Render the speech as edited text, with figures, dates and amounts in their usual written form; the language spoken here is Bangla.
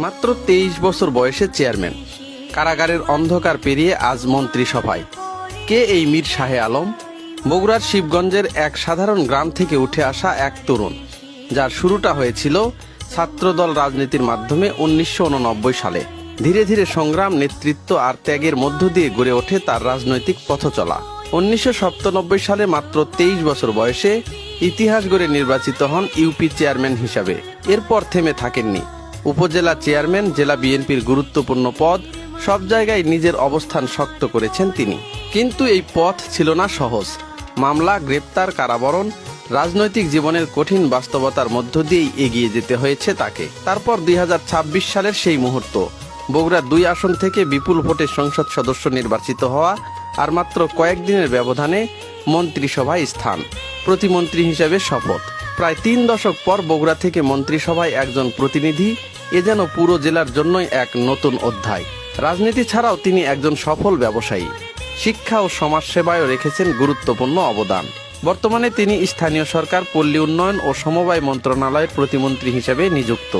মাত্র 23 বছর বয়সে চেয়ারম্যান, কারাগারের অন্ধকার পেরিয়ে আজ মন্ত্রিসভায়। কে এই মীর শাহে আলম? বগুড়ার শিবগঞ্জের এক সাধারণ গ্রাম থেকে উঠে আসা এক তরুণ, যার শুরুটা হয়েছিল ছাত্রদল রাজনীতির মাধ্যমে 1989 সালে। ধীরে ধীরে সংগ্রাম, নেতৃত্ব আর ত্যাগের মধ্য দিয়ে গড়ে ওঠে তার রাজনৈতিক পথচলা। 1997 সালে মাত্র 23 বছর বয়সে ইতিহাস গড়ে নির্বাচিত হন ইউপি চেয়ারম্যান হিসাবে। এরপর থেমে থাকেননি। উপজেলা চেয়ারম্যান, জেলা বিএনপির গুরুত্বপূর্ণ পদ, সব জায়গায় নিজের অবস্থান শক্ত করেছেন তিনি। কিন্তু এই পথ ছিল না সহজ। মামলা, গ্রেপ্তার, কারাবরণ, রাজনৈতিক জীবনের কঠিন বাস্তবতার মধ্য দিয়েই এগিয়ে যেতে হয়েছে তাকে। তারপর 2026 সালের সেই মুহূর্ত, বগুড়া 2 আসন থেকে বিপুল ভোটে সংসদ সদস্য নির্বাচিত হওয়া, আর মাত্র কয়েকদিনের ব্যবধানে মন্ত্রিসভায় স্থান, প্রতিমন্ত্রী হিসেবে শপথ। প্রায় 3 দশক পর বগুড়া থেকে মন্ত্রিসভায় একজন প্রতিনিধি, এ যেন পুরো জেলার জন্যই এক নতুন অধ্যায়। রাজনীতি ছাড়াও তিনি একজন সফল ব্যবসায়ী, শিক্ষা ও সমাজসেবায়ও রেখেছেন গুরুত্বপূর্ণ অবদান। বর্তমানে তিনি স্থানীয় সরকার, পল্লী উন্নয়ন ও সমবায় মন্ত্রণালয়ের প্রতিমন্ত্রী হিসেবে নিযুক্ত।